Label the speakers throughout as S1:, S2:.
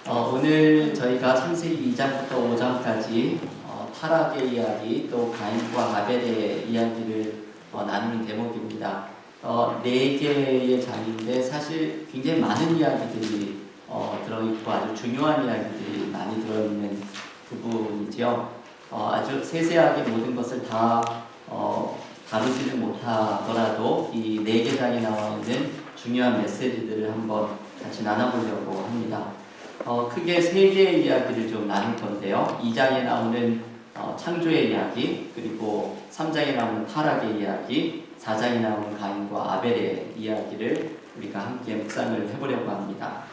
S1: 오늘 저희가 창세기 2장부터 5장까지 타락의 이야기, 또 가인과 아벨의 이야기를 나누는 대목입니다. 네 개의 장인데 사실 굉장히 많은 이야기들이 들어있고 아주 중요한 이야기들이 많이 들어있는 부분이죠. 아주 세세하게 모든 것을 다 다루지는 못하더라도 이 네 개 장에 나와 있는 중요한 메시지들을 한번 같이 나눠보려고 합니다. 크게 세 개의 이야기를 좀 나눌 건데요. 2장에 나오는 창조의 이야기, 그리고 3장에 나오는 타락의 이야기, 4장에 나오는 가인과 아벨의 이야기를 우리가 함께 묵상을 해보려고 합니다.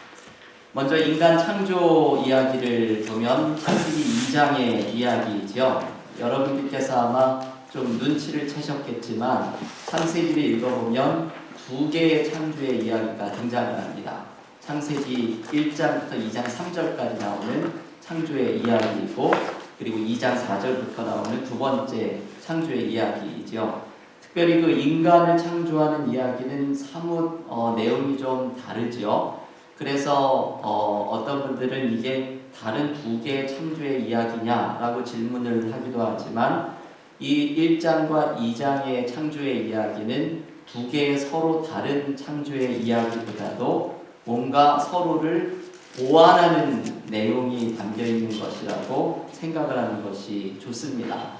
S1: 먼저 인간 창조 이야기를 보면 창세기 2장의 이야기죠. 여러분들께서 아마 좀 눈치를 채셨겠지만 창세기를 읽어보면 두 개의 창조의 이야기가 등장을 합니다. 창세기 1장부터 2장 3절까지 나오는 창조의 이야기이고, 그리고 2장 4절부터 나오는 두 번째 창조의 이야기이죠. 특별히 그 인간을 창조하는 이야기는 사뭇 내용이 좀 다르죠. 그래서 어떤 분들은 이게 다른 두 개의 창조의 이야기냐라고 질문을 하기도 하지만, 이 1장과 2장의 창조의 이야기는 두 개의 서로 다른 창조의 이야기보다도 뭔가 서로를 보완하는 내용이 담겨있는 것이라고 생각을 하는 것이 좋습니다.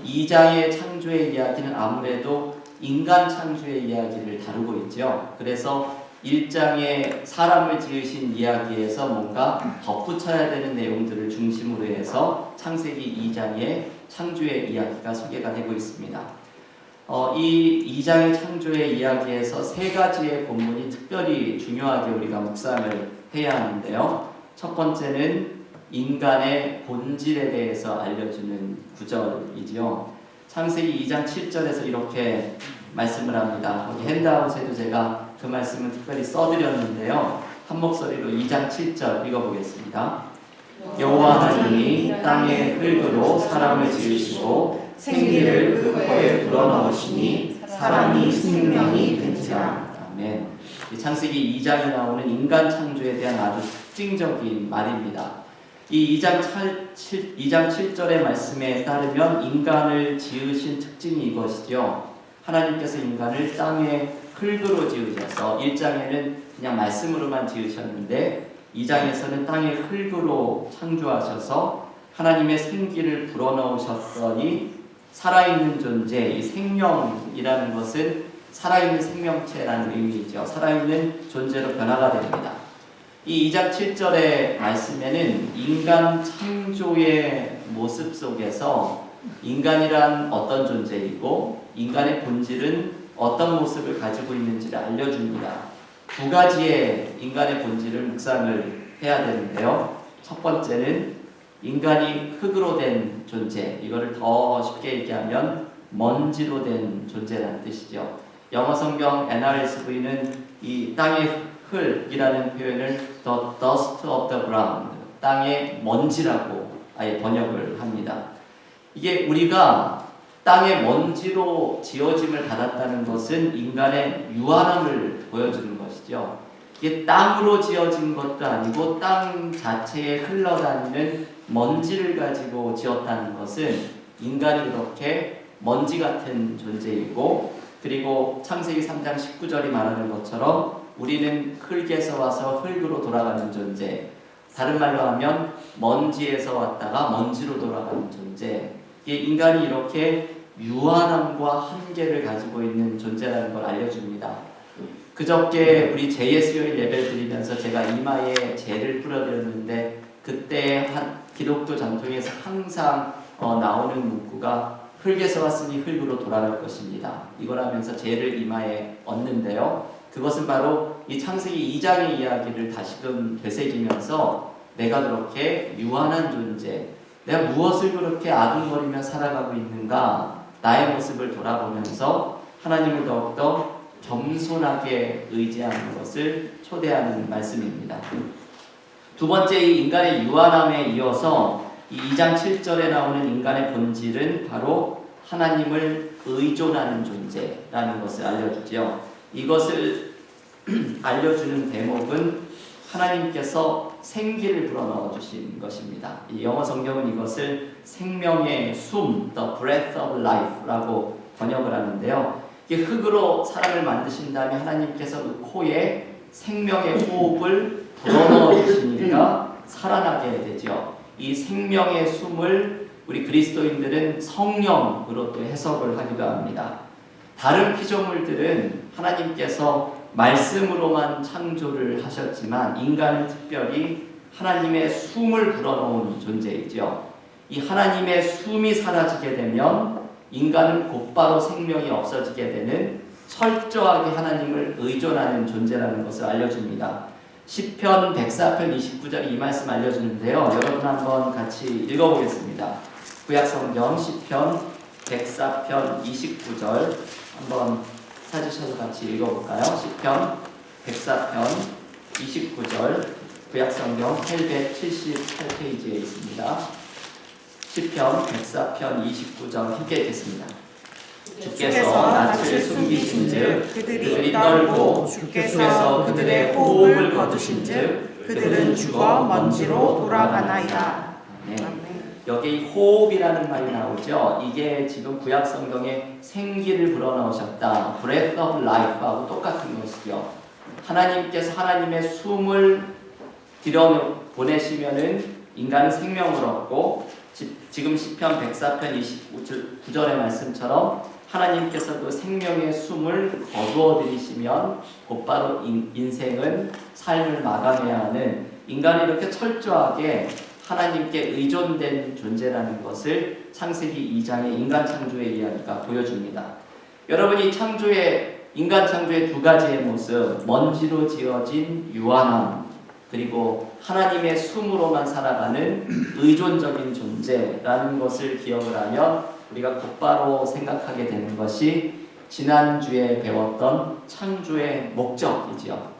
S1: 2장의 창조의 이야기는 아무래도 인간 창조의 이야기를 다루고 있죠. 그래서 1장의 사람을 지으신 이야기에서 뭔가 덧붙여야 되는 내용들을 중심으로 해서 창세기 2장의 창조의 이야기가 소개가 되고 있습니다. 이 2장의 창조의 이야기에서 세 가지의 본문이 특별히 중요하게 우리가 묵상을 해야 하는데요. 첫 번째는 인간의 본질에 대해서 알려주는 구절이지요. 창세기 2장 7절에서 이렇게 말씀을 합니다. 거기 핸드아웃에도 제가 그 말씀을 특별히 써드렸는데요. 한 목소리로 2장 7절 읽어보겠습니다. 여호와 하나님이 땅의 흙으로 사람을 지으시고 생기를 그 코에 불어넣으시니 사람이 생명이 된지라. 아멘. 창세기 2장에 나오는 인간 창조에 대한 아주 특징적인 말입니다. 이 2장 7절의 말씀에 따르면 인간을 지으신 특징이 이것이죠. 하나님께서 인간을 땅의 흙으로 지으셔서 1장에는 그냥 말씀으로만 지으셨는데 2장에서는 땅의 흙으로 창조하셔서 하나님의 생기를 불어넣으셨더니 살아있는 존재, 이 생명이라는 것은 살아있는 생명체라는 의미이죠. 살아있는 존재로 변화가 됩니다. 이 2장 7절의 말씀에는 인간 창조의 모습 속에서 인간이란 어떤 존재이고 인간의 본질은 어떤 모습을 가지고 있는지를 알려줍니다. 두 가지의 인간의 본질을 묵상을 해야 되는데요. 첫 번째는 인간이 흙으로 된 존재, 이거를 더 쉽게 얘기하면 먼지로 된 존재라는 뜻이죠. 영어 성경 NRSV는 이 땅의 흙이라는 표현을 the dust of the ground, 땅의 먼지라고 아예 번역을 합니다. 이게 우리가 땅의 먼지로 지어짐을 받았다는 것은 인간의 유한함을 보여주는 것이죠. 이게 땅으로 지어진 것도 아니고 땅 자체에 흘러다니는 먼지를 가지고 지었다는 것은 인간이 그렇게 먼지 같은 존재이고, 그리고 창세기 3장 19절이 말하는 것처럼 우리는 흙에서 와서 흙으로 돌아가는 존재, 다른 말로 하면 먼지에서 왔다가 먼지로 돌아가는 존재, 이게 인간이 이렇게 유한함과 한계를 가지고 있는 존재라는 걸 알려줍니다. 그저께 우리 JSO일 예배를 드리면서 제가 이마에 젤을 뿌려드렸는데, 그때 한 기독교 전통에서 항상 나오는 문구가 흙에서 왔으니 흙으로 돌아갈 것입니다. 이걸 하면서 젤을 이마에 얹는데요. 그것은 바로 이 창세기 2장의 이야기를 다시금 되새기면서 내가 그렇게 유한한 존재, 내가 무엇을 그렇게 아둥거리며 살아가고 있는가, 나의 모습을 돌아보면서 하나님을 더욱더 겸손하게 의지하는 것을 초대하는 말씀입니다. 두 번째, 이 인간의 유한함에 이어서 이 2장 7절에 나오는 인간의 본질은 바로 하나님을 의존하는 존재라는 것을 알려주죠. 이것을 알려주는 대목은 하나님께서 생기를 불어넣어 주신 것입니다. 이 영어 성경은 이것을 생명의 숨, the breath of life라고 번역을 하는데요. 이게 흙으로 사람을 만드신 다음에 하나님께서 그 코에 생명의 호흡을 불어넣어 주시니까 살아나게 되죠. 이 생명의 숨을 우리 그리스도인들은 성령으로 또 해석을 하기도 합니다. 다른 피조물들은 하나님께서 말씀으로만 창조를 하셨지만 인간은 특별히 하나님의 숨을 불어넣은 존재이죠. 이 하나님의 숨이 사라지게 되면 인간은 곧바로 생명이 없어지게 되는 철저하게 하나님을 의존하는 존재라는 것을 알려줍니다. 시편 104편 29절 이 말씀 알려주는데요. 여러분 한번 같이 읽어보겠습니다. 구약성경 시편 104편 29절 한번 찾으셔서 같이 읽어볼까요? 시편 104편 29절 구약성경 878페이지에 있습니다. 시편 104편 29절 함께 읽겠습니다. 주께서 낯을 숨기신즉 그들이 떨고 주께서 그들의 호흡을 거두신즉 그들은 죽어 먼지로 돌아가나이다. 네. 여기 호흡이라는 말이 나오죠. 이게 지금 구약 성경에 생기를 불어넣으셨다. breath of life하고 똑같은 것이죠. 하나님께서 하나님의 숨을 들여보내시면은 인간은 생명을 얻고 지금 시편 104편 29절의 말씀처럼 하나님께서 그 생명의 숨을 거두어 들이시면 곧바로 인생은 삶을 마감해야 하는 인간이 이렇게 철저하게 하나님께 의존된 존재라는 것을 창세기 2장의 인간 창조의 이야기가 보여줍니다. 여러분이 인간 창조의 두 가지의 모습, 먼지로 지어진 유한함, 그리고 하나님의 숨으로만 살아가는 의존적인 존재라는 것을 기억을 하면 우리가 곧바로 생각하게 되는 것이 지난주에 배웠던 창조의 목적이지요.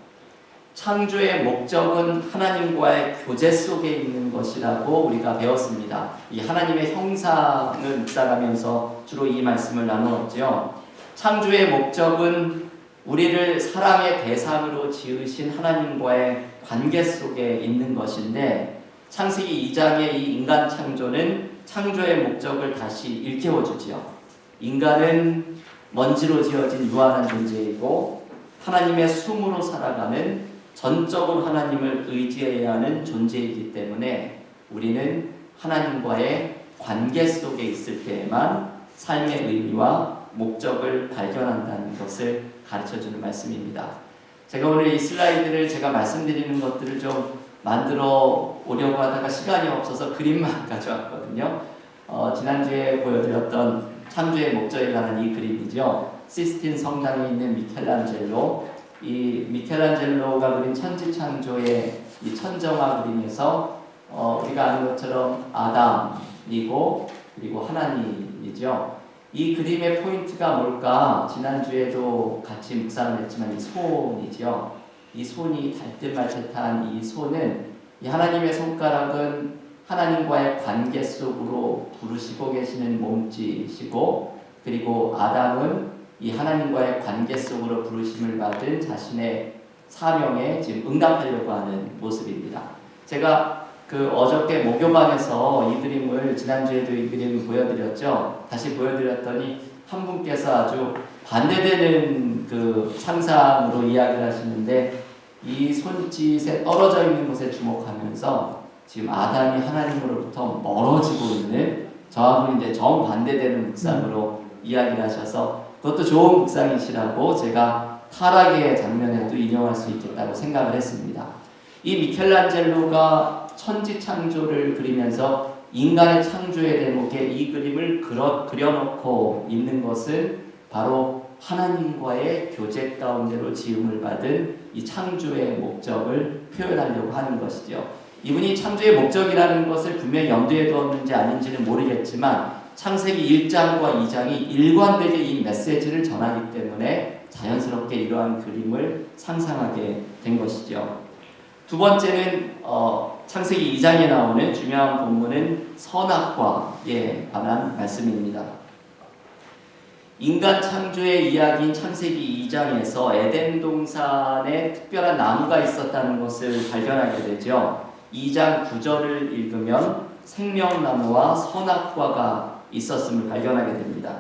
S1: 창조의 목적은 하나님과의 교제 속에 있는 것이라고 우리가 배웠습니다. 이 하나님의 형상을 묵상하면서 주로 이 말씀을 나누었죠. 창조의 목적은 우리를 사랑의 대상으로 지으신 하나님과의 관계 속에 있는 것인데 창세기 2장의 이 인간 창조는 창조의 목적을 다시 일깨워주지요. 인간은 먼지로 지어진 유한한 존재이고 하나님의 숨으로 살아가는 전적으로 하나님을 의지해야 하는 존재이기 때문에 우리는 하나님과의 관계 속에 있을 때에만 삶의 의미와 목적을 발견한다는 것을 가르쳐주는 말씀입니다. 제가 오늘 이 슬라이드를 제가 말씀드리는 것들을 좀 만들어 오려고 하다가 시간이 없어서 그림만 가져왔거든요. 지난주에 보여드렸던 창조의 목적에 관한 이 그림이죠. 시스틴 성당에 있는 미켈란젤로. 이 미켈란젤로가 그린 천지창조의 이 천정화 그림에서 우리가 아는 것처럼 아담이고 그리고 하나님이죠. 이 그림의 포인트가 뭘까? 지난주에도 같이 묵상을 했지만 이 손이죠. 이 손이 달뜻말뜻한 이 손은 이 하나님의 손가락은 하나님과의 관계 속으로 부르시고 계시는 몸짓이고 그리고 아담은 이 하나님과의 관계 속으로 부르심을 받은 자신의 사명에 지금 응답하려고 하는 모습입니다. 제가 어저께 목요방에서 이 그림을 지난주에도 이 그림을 보여드렸죠. 다시 보여드렸더니 한 분께서 아주 반대되는 그 상상으로 이야기를 하시는데 이 손짓에 떨어져 있는 곳에 주목하면서 지금 아담이 하나님으로부터 멀어지고 있는 저하고는 이제 정반대되는 묵상으로 이야기를 하셔서 그것도 좋은 묵상이시라고 제가 타락의 장면에도 인용할 수 있겠다고 생각을 했습니다. 이 미켈란젤로가 천지 창조를 그리면서 인간의 창조의 대목에 이 그림을 그려놓고 있는 것은 바로 하나님과의 교제 가운데로 지음을 받은 이 창조의 목적을 표현하려고 하는 것이죠. 이분이 창조의 목적이라는 것을 분명히 염두에 두었는지 아닌지는 모르겠지만 창세기 1장과 2장이 일관되게 이 메시지를 전하기 때문에 자연스럽게 이러한 그림을 상상하게 된 것이죠. 두 번째는 창세기 2장에 나오는 중요한 본문은 선악과에 관한 말씀입니다. 인간 창조의 이야기인 창세기 2장에서 에덴 동산에 특별한 나무가 있었다는 것을 발견하게 되죠. 2장 9절을 읽으면 생명나무와 선악과가 있었음을 발견하게 됩니다.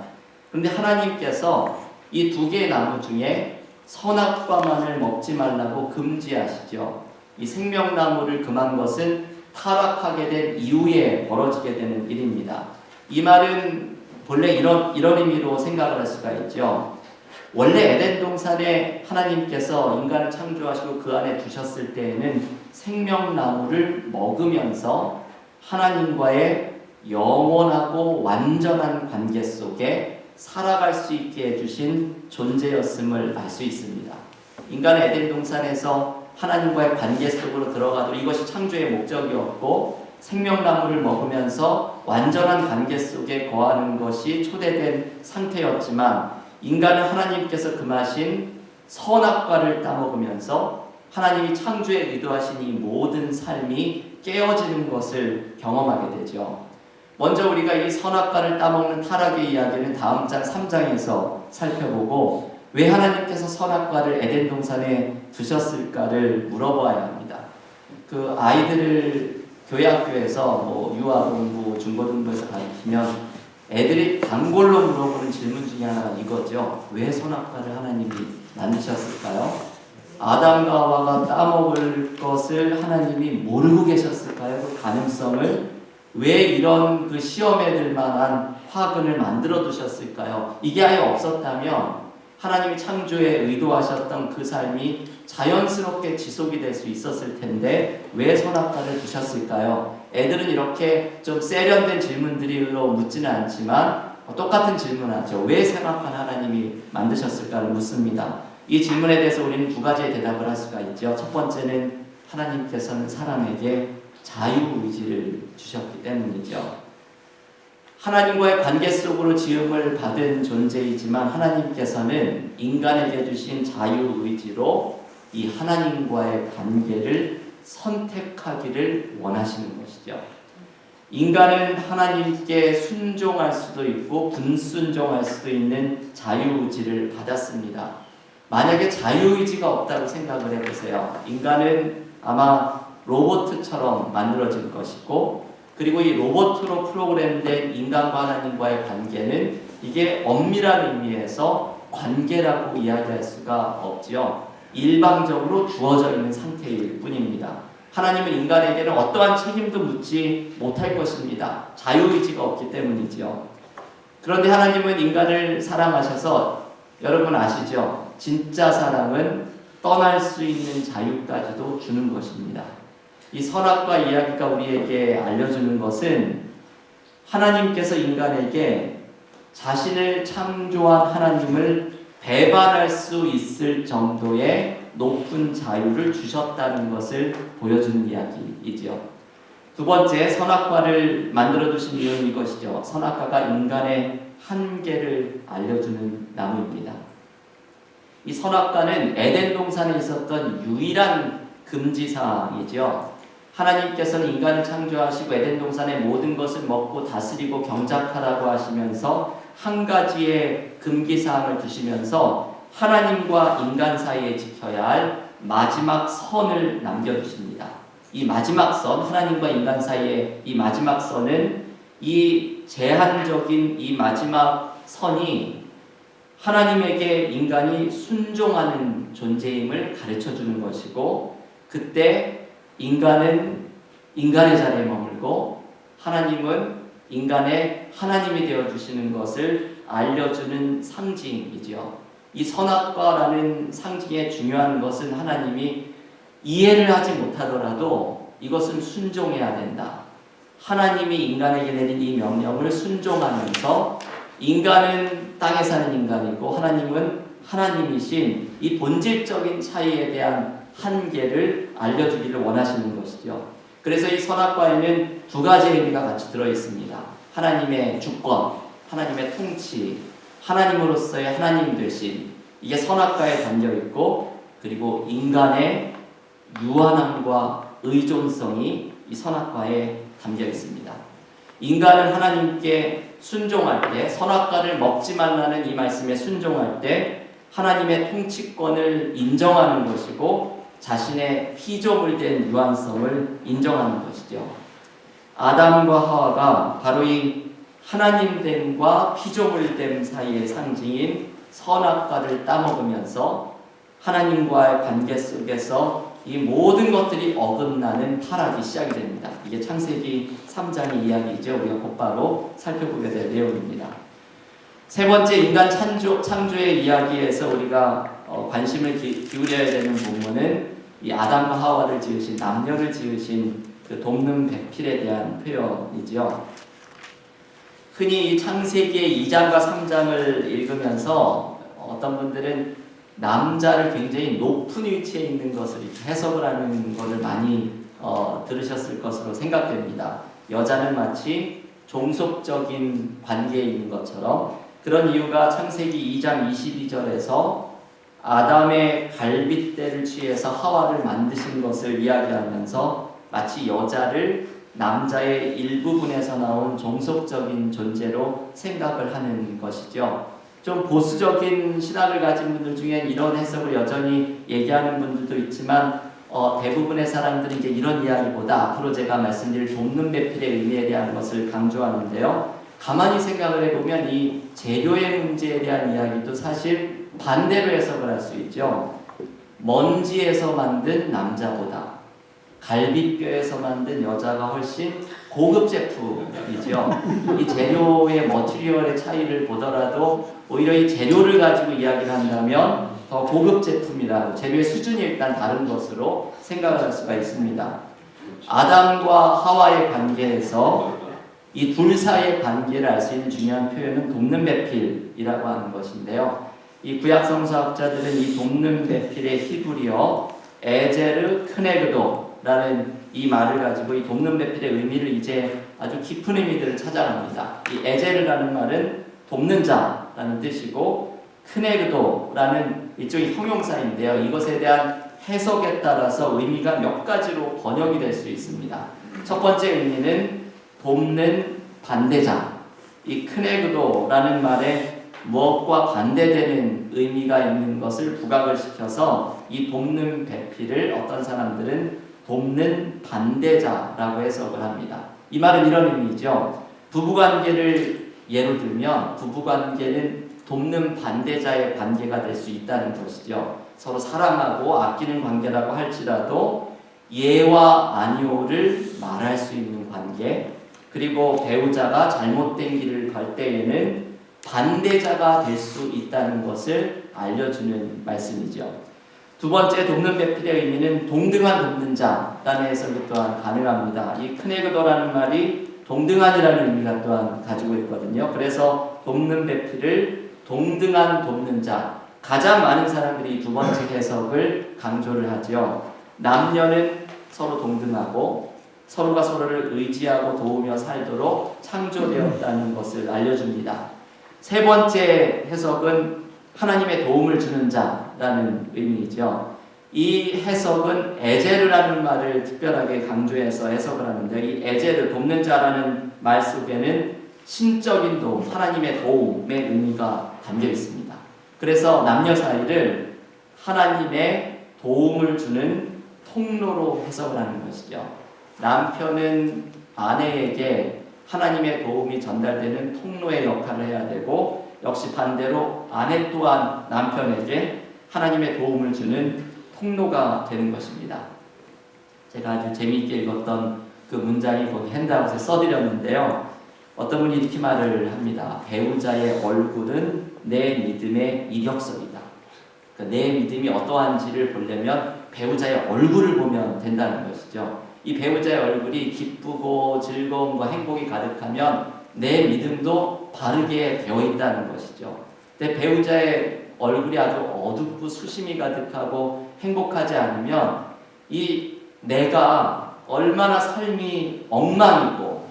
S1: 그런데 하나님께서 이 두 개의 나무 중에 선악과만을 먹지 말라고 금지하시죠. 이 생명나무를 금한 것은 타락하게 된 이후에 벌어지게 되는 일입니다. 이 말은 본래 이런 의미로 생각을 할 수가 있죠. 원래 에덴 동산에 하나님께서 인간을 창조하시고 그 안에 두셨을 때에는 생명나무를 먹으면서 하나님과의 영원하고 완전한 관계 속에 살아갈 수 있게 해주신 존재였음을 알 수 있습니다. 인간은 에덴 동산에서 하나님과의 관계 속으로 들어가도 이것이 창조의 목적이었고 생명나무를 먹으면서 완전한 관계 속에 거하는 것이 초대된 상태였지만 인간은 하나님께서 금하신 선악과를 따먹으면서 하나님이 창조에 의도하신 이 모든 삶이 깨어지는 것을 경험하게 되죠. 먼저 우리가 이 선악과를 따먹는 타락의 이야기는 다음 장 3장에서 살펴보고 왜 하나님께서 선악과를 에덴 동산에 두셨을까를 물어봐야 합니다. 그 아이들을 교회 학교에서 유아 공부, 중고등부에서 가르치면 애들이 단골로 물어보는 질문 중에 하나가 이거죠. 왜 선악과를 하나님이 만드셨을까요? 아담과 하와가 따먹을 것을 하나님이 모르고 계셨을까요? 그 가능성을 왜 이런 그 시험에 들 만한 화근을 만들어 두셨을까요? 이게 아예 없었다면 하나님이 창조에 의도하셨던 그 삶이 자연스럽게 지속이 될 수 있었을 텐데 왜 선악과를 두셨을까요? 애들은 이렇게 좀 세련된 질문들로 묻지는 않지만 똑같은 질문하죠. 왜 선악과를 하나님이 만드셨을까를 묻습니다. 이 질문에 대해서 우리는 두 가지의 대답을 할 수가 있죠. 첫 번째는 하나님께서는 사람에게 자유의지를 주셨기 때문이죠. 하나님과의 관계 속으로 지음을 받은 존재이지만 하나님께서는 인간에게 주신 자유의지로 이 하나님과의 관계를 선택하기를 원하시는 것이죠. 인간은 하나님께 순종할 수도 있고 불순종할 수도 있는 자유의지를 받았습니다. 만약에 자유의지가 없다고 생각을 해보세요. 인간은 아마 로봇처럼 만들어질 것이고 그리고 이 로봇으로 프로그램된 인간과 하나님과의 관계는 이게 엄밀한 의미에서 관계라고 이야기할 수가 없지요. 일방적으로 주어져 있는 상태일 뿐입니다. 하나님은 인간에게는 어떠한 책임도 묻지 못할 것입니다. 자유의지가 없기 때문이지요. 그런데 하나님은 인간을 사랑하셔서 여러분 아시죠? 진짜 사랑은 떠날 수 있는 자유까지도 주는 것입니다. 이 선악과 이야기가 우리에게 알려주는 것은 하나님께서 인간에게 자신을 창조한 하나님을 배반할 수 있을 정도의 높은 자유를 주셨다는 것을 보여주는 이야기이지요. 두 번째, 선악과를 만들어두신 이유는 이것이죠. 선악과가 인간의 한계를 알려주는 나무입니다. 이 선악과는 에덴 동산에 있었던 유일한 금지사항이죠. 하나님께서는 인간을 창조하시고 에덴 동산의 모든 것을 먹고 다스리고 경작하라고 하시면서 한 가지의 금기사항을 두시면서 하나님과 인간 사이에 지켜야 할 마지막 선을 남겨두십니다. 이 마지막 선, 하나님과 인간 사이의 이 마지막 선은 이 제한적인 이 마지막 선이 하나님에게 인간이 순종하는 존재임을 가르쳐주는 것이고 그때 인간은 인간의 자리에 머물고 하나님은 인간의 하나님이 되어주시는 것을 알려주는 상징이지요. 이 선악과라는 상징의 중요한 것은 하나님이 이해를 하지 못하더라도 이것은 순종해야 된다. 하나님이 인간에게 내린 이 명령을 순종하면서 인간은 땅에 사는 인간이고 하나님은 하나님이신 이 본질적인 차이에 대한 한계를 알려주기를 원하시는 것이죠. 그래서 이 선악과에는 두 가지 의미가 같이 들어있습니다. 하나님의 주권, 하나님의 통치, 하나님으로서의 하나님 되신 이게 선악과에 담겨있고 그리고 인간의 유한함과 의존성이 이 선악과에 담겨있습니다. 인간은 하나님께 순종할 때, 선악과를 먹지 말라는 이 말씀에 순종할 때 하나님의 통치권을 인정하는 것이고 자신의 피조물된 유한성을 인정하는 것이죠. 아담과 하와가 바로 이 하나님됨과 피조물됨 사이의 상징인 선악과를 따먹으면서 하나님과의 관계 속에서 이 모든 것들이 어긋나는 타락이 시작이 됩니다. 이게 창세기 3장의 이야기이죠. 우리가 곧바로 살펴보게 될 내용입니다. 세 번째, 인간 창조의 이야기에서 우리가 관심을 기울여야 되는 부분은 이 아담과 하와를 지으신, 남녀를 지으신 그 돕는 배필에 대한 표현이죠. 흔히 이 창세기의 2장과 3장을 읽으면서 어떤 분들은 남자를 굉장히 높은 위치에 있는 것을 해석을 하는 것을 많이 들으셨을 것으로 생각됩니다. 여자는 마치 종속적인 관계에 있는 것처럼, 그런 이유가 창세기 2장 22절에서 아담의 갈빗대를 취해서 하와를 만드신 것을 이야기하면서 마치 여자를 남자의 일부분에서 나온 종속적인 존재로 생각을 하는 것이죠. 좀 보수적인 신학을 가진 분들 중엔 이런 해석을 여전히 얘기하는 분들도 있지만 대부분의 사람들이 이제 이런 이야기보다 앞으로 제가 말씀드릴 돕는 배필의 의미에 대한 것을 강조하는데요. 가만히 생각을 해보면 이 재료의 문제에 대한 이야기도 사실 반대로 해석을 할 수 있죠. 먼지에서 만든 남자보다 갈비뼈에서 만든 여자가 훨씬 고급 제품이죠. 이 재료의 머티리얼의 차이를 보더라도 오히려 이 재료를 가지고 이야기를 한다면 더 고급 제품이라고, 재료의 수준이 일단 다른 것으로 생각을 할 수가 있습니다. 아담과 하와의 관계에서 이 둘 사이의 관계를 알 수 있는 중요한 표현은 돕는 배필이라고 하는 것인데요. 이 구약 성서학자들은 이 돕는 배필의 히브리어 에제르 크네그도라는 이 말을 가지고 이 돕는 배필의 의미를 이제 아주 깊은 의미들을 찾아갑니다. 이 에제르라는 말은 돕는 자라는 뜻이고, 크네그도라는 일종의 형용사인데요. 이것에 대한 해석에 따라서 의미가 몇 가지로 번역이 될 수 있습니다. 첫 번째 의미는 돕는 반대자. 이 크네그도라는 말에 무엇과 반대되는 의미가 있는 것을 부각을 시켜서 이 돕는 배필을 어떤 사람들은 돕는 반대자라고 해석을 합니다. 이 말은 이런 의미죠. 부부관계를 예로 들면 부부관계는 돕는 반대자의 관계가 될 수 있다는 것이죠. 서로 사랑하고 아끼는 관계라고 할지라도 예와 아니오를 말할 수 있는 관계, 그리고 배우자가 잘못된 길을 갈 때에는 반대자가 될 수 있다는 것을 알려주는 말씀이죠. 두 번째, 돕는 배필의 의미는 동등한 돕는 자라는 해석이 또한 가능합니다. 이 크네그도라는 말이 동등한이라는 의미가 또한 가지고 있거든요. 그래서 돕는 배필을 동등한 돕는 자, 가장 많은 사람들이 두 번째 해석을 강조를 하죠. 남녀는 서로 동등하고 서로가 서로를 의지하고 도우며 살도록 창조되었다는 것을 알려줍니다. 세 번째 해석은 하나님의 도움을 주는 자라는 의미이죠. 이 해석은 에제르라는 말을 특별하게 강조해서 해석을 하는데, 이 에제르, 돕는 자라는 말 속에는 신적인 도움, 하나님의 도움의 의미가 담겨 있습니다. 그래서 남녀 사이를 하나님의 도움을 주는 통로로 해석을 하는 것이죠. 남편은 아내에게 하나님의 도움이 전달되는 통로의 역할을 해야 되고, 역시 반대로 아내 또한 남편에게 하나님의 도움을 주는 통로가 되는 것입니다. 제가 아주 재미있게 읽었던 그 문장이 거기 핸드아웃에 써드렸는데요. 어떤 분이 이렇게 말을 합니다. 배우자의 얼굴은 내 믿음의 이력서이다. 그러니까 내 믿음이 어떠한지를 보려면 배우자의 얼굴을 보면 된다는 것이죠. 이 배우자의 얼굴이 기쁘고 즐거움과 행복이 가득하면 내 믿음도 바르게 되어 있다는 것이죠. 근데 배우자의 얼굴이 아주 어둡고 수심이 가득하고 행복하지 않으면 이 내가 얼마나 삶이 엉망이고,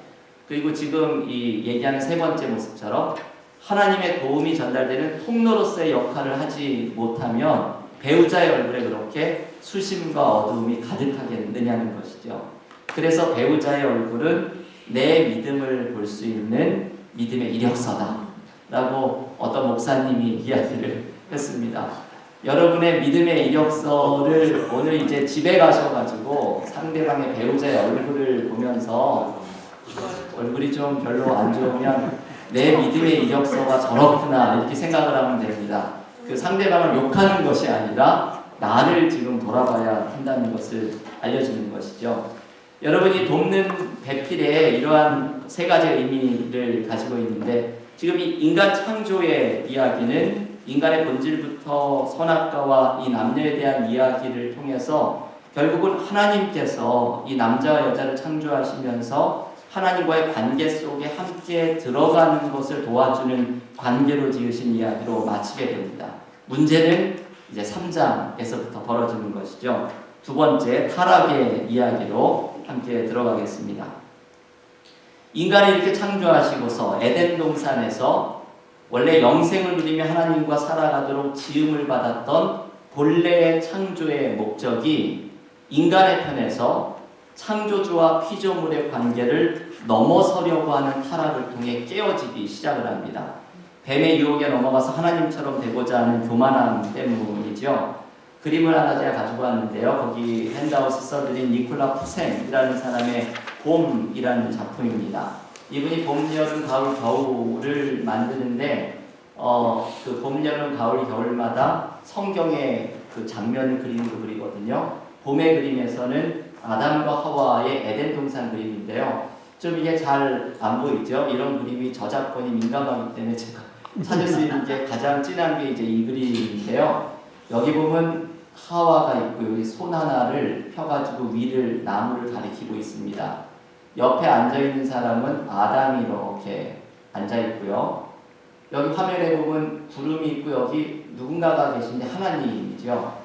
S1: 그리고 지금 이 얘기하는 세 번째 모습처럼 하나님의 도움이 전달되는 통로로서의 역할을 하지 못하면 배우자의 얼굴에 그렇게 수심과 어두움이 가득하겠느냐는 것이죠. 그래서 배우자의 얼굴은 내 믿음을 볼 수 있는 믿음의 이력서다라고 어떤 목사님이 이야기를 했습니다. 여러분의 믿음의 이력서를 오늘 이제 집에 가셔가지고 상대방의 배우자의 얼굴을 보면서 얼굴이 좀 별로 안 좋으면 내 믿음의 이력서가 저렇구나 이렇게 생각을 하면 됩니다. 그 상대방을 욕하는 것이 아니라 나를 지금 돌아봐야 한다는 것을 알려주는 것이죠. 여러분이 돕는 배필에 이러한 세 가지 의미를 가지고 있는데, 지금 이 인간 창조의 이야기는 인간의 본질부터 선악과와 이 남녀에 대한 이야기를 통해서 결국은 하나님께서 이 남자와 여자를 창조하시면서 하나님과의 관계 속에 함께 들어가는 것을 도와주는 관계로 지으신 이야기로 마치게 됩니다. 문제는 이제 3장에서부터 벌어지는 것이죠. 두 번째, 타락의 이야기로 함께 들어가겠습니다. 인간을 이렇게 창조하시고서 에덴 동산에서 원래 영생을 누리며 하나님과 살아가도록 지음을 받았던 본래의 창조의 목적이 인간의 편에서 창조주와 피조물의 관계를 넘어서려고 하는 타락을 통해 깨어지기 시작을 합니다. 뱀의 유혹에 넘어가서 하나님처럼 되고자 하는 교만함 때문이죠. 그림을 하나 제가 가지고 왔는데요. 거기 핸드아웃에 써드린 니콜라 푸센이라는 사람의 봄이라는 작품입니다. 이분이 봄, 여름, 가을, 겨울을 만드는데 그 봄, 여름, 가을, 겨울마다 성경의 그 장면 그림으로 그리거든요. 봄의 그림에서는 아담과 하와의 에덴 동산 그림인데요. 좀 이게 잘 안 보이죠? 이런 그림이 저작권이 민감하기 때문에 제가 찾을 수 있는 게 가장 진한 게 이제 이 그림인데요. 여기 보면 하와가 있고 여기 손 하나를 펴가지고 위를 나무를 가리키고 있습니다. 옆에 앉아있는 사람은 아담이 이렇게 앉아있고요. 여기 화면에 보면 구름이 있고 여기 누군가가 계신데 하나님이죠.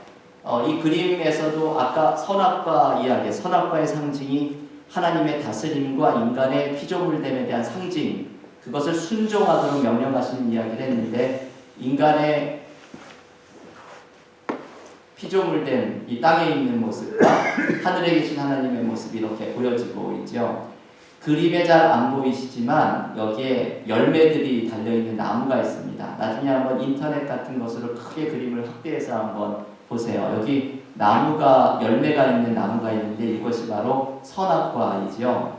S1: 이 그림에서도 아까 선악과 이야기, 선악과의 상징이 하나님의 다스림과 인간의 피조물됨에 대한 상징, 그것을 순종하도록 명령하시는 이야기를 했는데, 인간의 피조물된 이 땅에 있는 모습과 하늘에 계신 하나님의 모습이 이렇게 보여지고 있죠. 그림에 잘 안 보이시지만 여기에 열매들이 달려있는 나무가 있습니다. 나중에 한번 인터넷 같은 것으로 크게 그림을 확대해서 한번 보세요. 여기 나무가, 열매가 있는 나무가 있는데 이것이 바로 선악과이지요.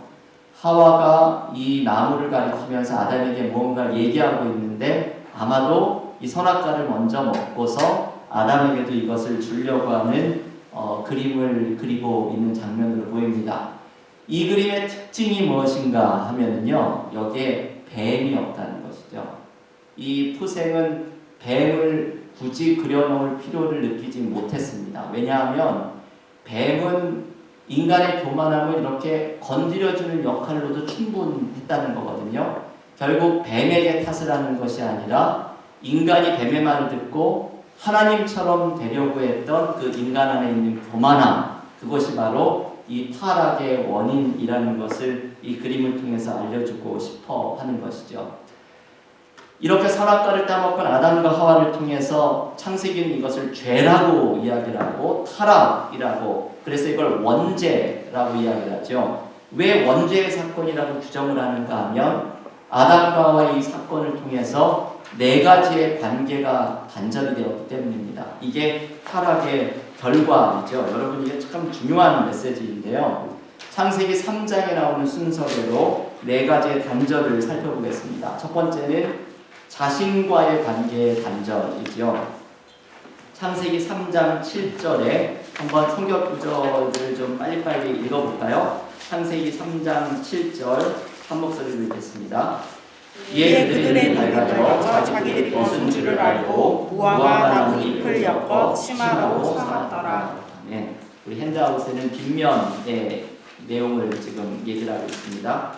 S1: 하와가 이 나무를 가리키면서 아담에게 무언가를 얘기하고 있는데 아마도 이 선악과를 먼저 먹고서 아담에게도 이것을 주려고 하는 그림을 그리고 있는 장면으로 보입니다. 이 그림의 특징이 무엇인가 하면요, 여기에 뱀이 없다는 것이죠. 이 푸생은 뱀을 굳이 그려놓을 필요를 느끼지 못했습니다. 왜냐하면 뱀은 인간의 교만함을 이렇게 건드려주는 역할로도 충분했다는 거거든요. 결국 뱀에게 탓을 하는 것이 아니라 인간이 뱀의 말을 듣고 하나님처럼 되려고 했던 그 인간 안에 있는 교만함, 그것이 바로 이 타락의 원인이라는 것을 이 그림을 통해서 알려주고 싶어 하는 것이죠. 이렇게 선악과를 따먹은 아담과 하와를 통해서 창세기는 이것을 죄라고 이야기를 하고 타락이라고, 그래서 이걸 원죄라고 이야기를 하죠. 왜 원죄의 사건이라고 규정을 하는가 하면 아담과 하와의 이 사건을 통해서 네 가지의 관계가 단절이 되었기 때문입니다. 이게 타락의 결과이죠. 여러분, 이게 참 중요한 메시지인데요. 창세기 3장에 나오는 순서대로 네 가지의 단절을 살펴보겠습니다. 첫 번째는 자신과의 관계의 단절이죠. 창세기 3장 7절에 한번 성경 구절을 좀 빨리빨리 읽어볼까요? 창세기 3장 7절 한 목소리로 읽겠습니다. 이에 그들의 눈이 밝아져 자기들이 벗은 줄을 알고 무화과 나무 잎을 엮어 치마로 삼았더라. 네, 우리 핸드아웃에는 뒷면의 내용을 지금 얘기를 하고 있습니다.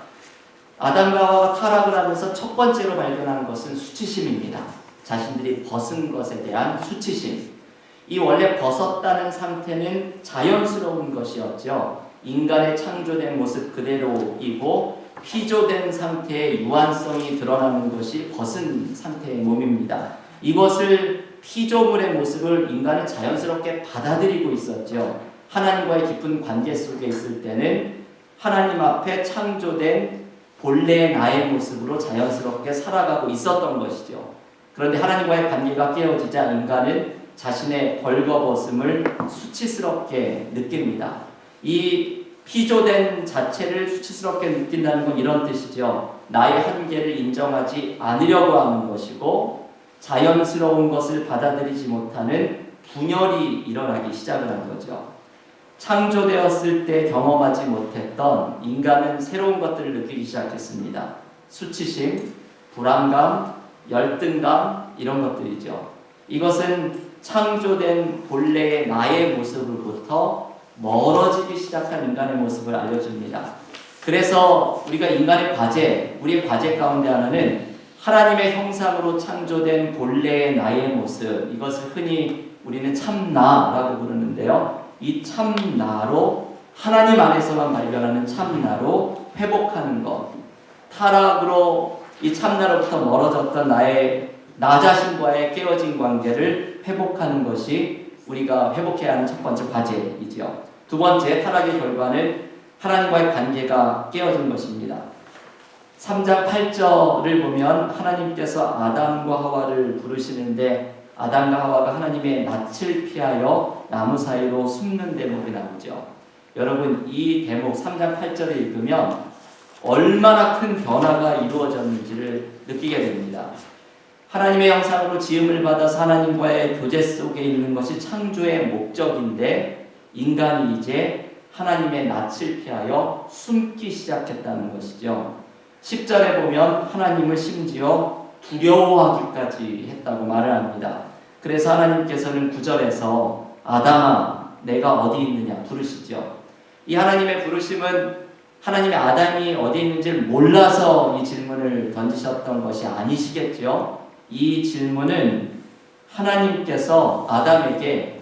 S1: 아담과 하와가 타락을 하면서 첫 번째로 발견한 것은 수치심입니다. 자신들이 벗은 것에 대한 수치심. 이 원래 벗었다는 상태는 자연스러운 것이었죠. 인간의 창조된 모습 그대로이고 피조된 상태의 유한성이 드러나는 것이 벗은 상태의 몸입니다. 이것을, 피조물의 모습을 인간은 자연스럽게 받아들이고 있었죠. 하나님과의 깊은 관계 속에 있을 때는 하나님 앞에 창조된 본래의 나의 모습으로 자연스럽게 살아가고 있었던 것이죠. 그런데 하나님과의 관계가 깨어지자 인간은 자신의 벌거벗음을 수치스럽게 느낍니다. 이 피조된 자체를 수치스럽게 느낀다는 건 이런 뜻이죠. 나의 한계를 인정하지 않으려고 하는 것이고 자연스러운 것을 받아들이지 못하는 분열이 일어나기 시작을 한 거죠. 창조되었을 때 경험하지 못했던 인간은 새로운 것들을 느끼기 시작했습니다. 수치심, 불안감, 열등감 이런 것들이죠. 이것은 창조된 본래의 나의 모습으로부터 멀어지기 시작한 인간의 모습을 알려줍니다. 그래서 우리가 인간의 과제, 우리의 과제 가운데 하나는 하나님의 형상으로 창조된 본래의 나의 모습, 이것을 흔히 우리는 참나라고 부르는데요. 이 참나로 하나님 안에서만 발견하는 참나로 회복하는 것, 타락으로 이 참나로부터 멀어졌던 나 자신과의 깨어진 관계를 회복하는 것이 우리가 회복해야 하는 첫 번째 과제이지요. 두 번째, 타락의 결과는 하나님과의 관계가 깨어진 것입니다. 3장 8절을 보면 하나님께서 아담과 하와를 부르시는데 아담과 하와가 하나님의 낯을 피하여 나무 사이로 숨는 대목이 나오죠. 여러분, 이 대목 3장 8절을 읽으면 얼마나 큰 변화가 이루어졌는지를 느끼게 됩니다. 하나님의 형상으로 지음을 받아서 하나님과의 교제 속에 있는 것이 창조의 목적인데 인간이 이제 하나님의 낯을 피하여 숨기 시작했다는 것이죠. 10절에 보면 하나님을 심지어 두려워하기까지 했다고 말을 합니다. 그래서 하나님께서는 9절에서 아담아 내가 어디 있느냐 부르시죠. 이 하나님의 부르심은 하나님의 아담이 어디 있는지를 몰라서 이 질문을 던지셨던 것이 아니시겠죠. 이 질문은 하나님께서 아담에게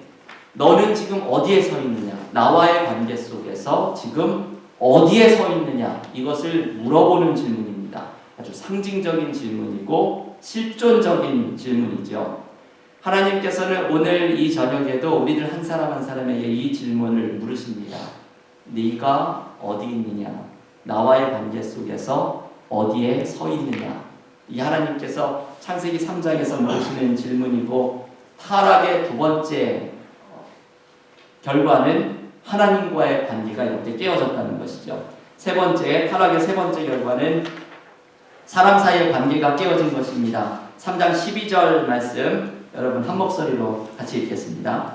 S1: 너는 지금 어디에 서 있느냐, 나와의 관계 속에서 지금 어디에 서 있느냐, 이것을 물어보는 질문입니다. 아주 상징적인 질문이고 실존적인 질문이죠. 하나님께서는 오늘 이 저녁에도 우리들 한 사람 한 사람에게 이 질문을 물으십니다. 네가 어디 있느냐, 나와의 관계 속에서 어디에 서 있느냐. 이 하나님께서 창세기 3장에서 물으시는 질문이고, 타락의 두 번째 결과는 하나님과의 관계가 이렇게 깨어졌다는 것이죠. 세 번째, 타락의 세 번째 결과는 사람 사이의 관계가 깨어진 것입니다. 3장 12절 말씀 여러분 한 목소리로 같이 읽겠습니다.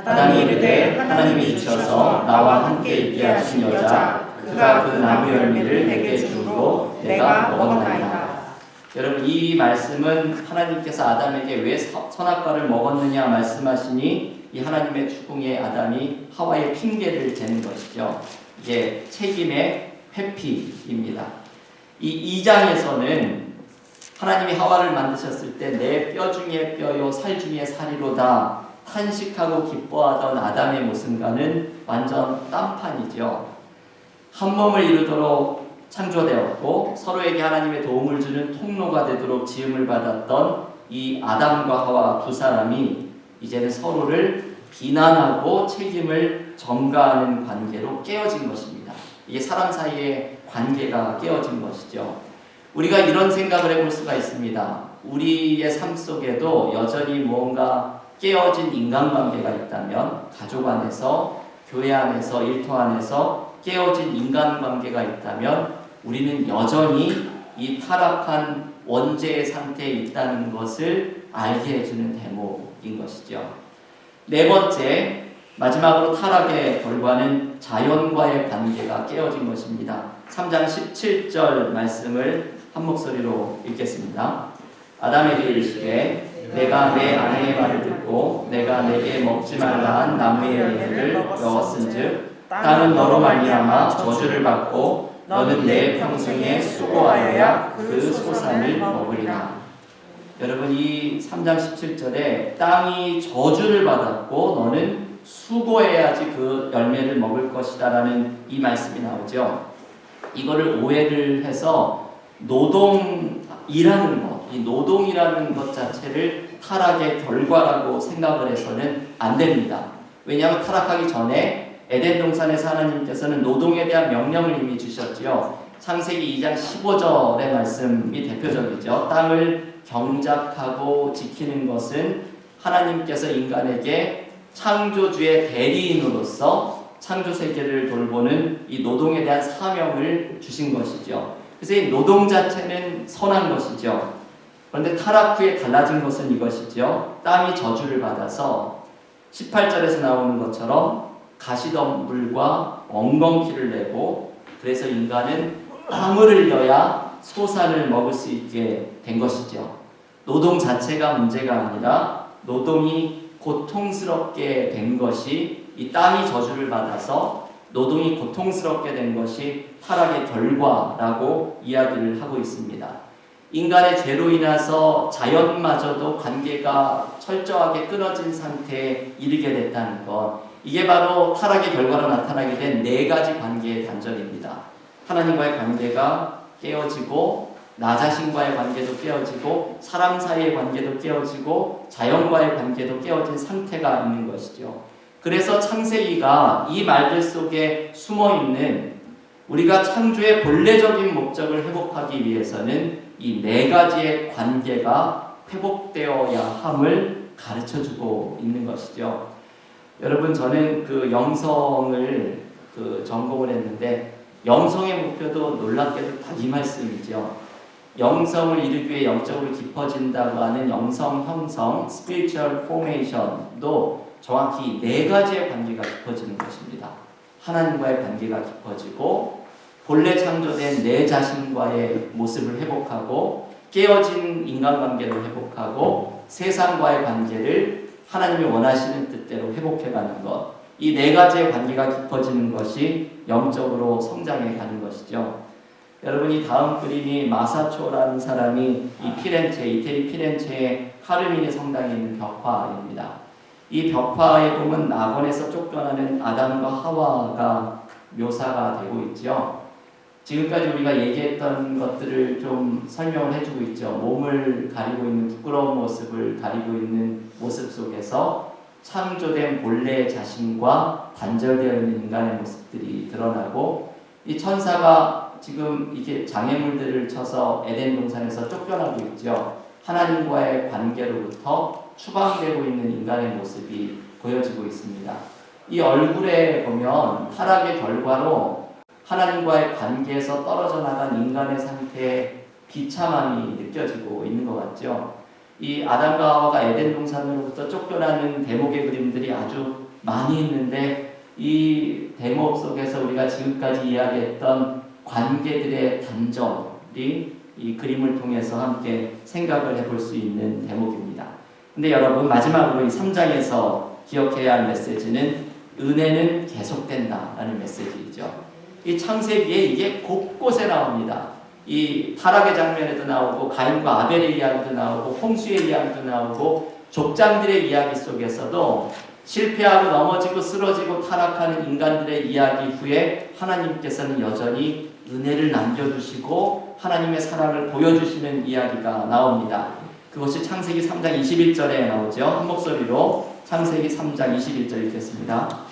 S1: 아담이 이르되 하나님이 주셔서 나와 함께 있게 하신 여자 그가 그 나무 열매를 내게 주고 내가 먹었나이다. 여러분, 이 말씀은 하나님께서 아담에게 왜 선악과를 먹었느냐 말씀하시니 이 하나님의 추궁에 아담이 하와의 핑계를 대는 것이죠. 이게 책임의 회피입니다. 이 2장에서는 하나님이 하와를 만드셨을 때 내 뼈 중에 뼈요 살 중에 살이로다 탄식하고 기뻐하던 아담의 모습과는 완전 딴판이죠. 한 몸을 이루도록 창조되었고 서로에게 하나님의 도움을 주는 통로가 되도록 지음을 받았던 이 아담과 하와 두 사람이 이제는 서로를 비난하고 책임을 전가하는 관계로 깨어진 것입니다. 이게 사람 사이의 관계가 깨어진 것이죠. 우리가 이런 생각을 해볼 수가 있습니다. 우리의 삶 속에도 여전히 무언가 깨어진 인간관계가 있다면, 가족 안에서, 교회 안에서, 일터 안에서 깨어진 인간관계가 있다면 우리는 여전히 이 타락한 원죄의 상태에 있다는 것을 알게 해주는 대목인 것이죠. 네 번째, 마지막으로 타락의 결과는 자연과의 관계가 깨어진 것입니다. 3장 17절 말씀을 한 목소리로 읽겠습니다. 아담에게 이르시되 내가 내 아내의 말을 듣고 내가 내게 먹지 말라 한 나무의 열매를 먹었은즉 땅은 너로 말미암아 저주를 받고 너는 내 평생에 수고하여야 그 소산을 먹으리라. 여러분, 이 3장 17절에 땅이 저주를 받았고 너는 수고해야지 그 열매를 먹을 것이다 라는 이 말씀이 나오죠. 이거를 오해를 해서 노동이라는 것, 이 노동이라는 것 자체를 타락의 결과라고 생각을 해서는 안 됩니다. 왜냐하면 타락하기 전에 에덴 동산에서 하나님께서는 노동에 대한 명령을 이미 주셨지요. 창세기 2장 15절의 말씀이 대표적이죠. 땅을 경작하고 지키는 것은 하나님께서 인간에게 창조주의 대리인으로서 창조 세계를 돌보는 이 노동에 대한 사명을 주신 것이죠. 그래서 이 노동 자체는 선한 것이죠. 그런데 타락 후에 달라진 것은 이것이죠. 땅이 저주를 받아서 18절에서 나오는 것처럼 가시덤불과 엉겅퀴를 내고, 그래서 인간은 땀을 흘려야 소산을 먹을 수 있게 된 것이죠. 노동 자체가 문제가 아니라 노동이 고통스럽게 된 것이, 이 땅이 저주를 받아서 노동이 고통스럽게 된 것이 타락의 결과라고 이야기를 하고 있습니다. 인간의 죄로 인해서 자연마저도 관계가 철저하게 끊어진 상태에 이르게 됐다는 것, 이게 바로 타락의 결과로 나타나게 된 네 가지 관계의 단절입니다. 하나님과의 관계가 깨어지고, 나 자신과의 관계도 깨어지고, 사람 사이의 관계도 깨어지고, 자연과의 관계도 깨어진 상태가 있는 것이죠. 그래서 창세기가 이 말들 속에 숨어있는 우리가 창조의 본래적인 목적을 회복하기 위해서는 이 네 가지의 관계가 회복되어야 함을 가르쳐주고 있는 것이죠. 여러분, 저는 그 영성을 전공을 했는데, 영성의 목표도 놀랍게도 다 이 말씀이죠. 영성을 이루기 위해 영적으로 깊어진다고 하는 영성 형성, spiritual formation도 정확히 네 가지의 관계가 깊어지는 것입니다. 하나님과의 관계가 깊어지고, 본래 창조된 내 자신과의 모습을 회복하고, 깨어진 인간관계를 회복하고, 세상과의 관계를 하나님이 원하시는 뜻대로 회복해가는 것, 이 네 가지의 관계가 깊어지는 것이 영적으로 성장해 가는 것이죠. 여러분이 다음 그림이 마사초라는 사람이 이 피렌체, 이태리 피렌체의 카르미니 성당에 있는 벽화입니다. 이 벽화에 보면 낙원에서 쫓겨나는 아담과 하와가 묘사가 되고 있죠. 지금까지 우리가 얘기했던 것들을 좀 설명을 해주고 있죠. 몸을 가리고 있는 부끄러운 모습을 가리고 있는 모습 속에서 창조된 본래의 자신과 단절되어 있는 인간의 모습들이 드러나고, 이 천사가 지금 이게 장애물들을 쳐서 에덴 동산에서 쫓겨나고 있죠. 하나님과의 관계로부터 추방되고 있는 인간의 모습이 보여지고 있습니다. 이 얼굴에 보면 타락의 결과로 하나님과의 관계에서 떨어져 나간 인간의 상태에 비참함이 느껴지고 있는 것 같죠. 이 아담과 하와가 에덴 동산으로부터 쫓겨나는 대목의 그림들이 아주 많이 있는데, 이 대목 속에서 우리가 지금까지 이야기했던 관계들의 단절이 이 그림을 통해서 함께 생각을 해볼 수 있는 대목입니다. 근데 여러분, 마지막으로 이 3장에서 기억해야 할 메시지는 은혜는 계속된다라는 메시지이죠. 이 창세기에 이게 곳곳에 나옵니다. 이 타락의 장면에도 나오고, 가인과 아벨의 이야기도 나오고, 홍수의 이야기도 나오고, 족장들의 이야기 속에서도 실패하고 넘어지고 쓰러지고 타락하는 인간들의 이야기 후에 하나님께서는 여전히 은혜를 남겨주시고 하나님의 사랑을 보여주시는 이야기가 나옵니다. 그것이 창세기 3장 21절에 나오죠. 한 목소리로 창세기 3장 21절 읽겠습니다.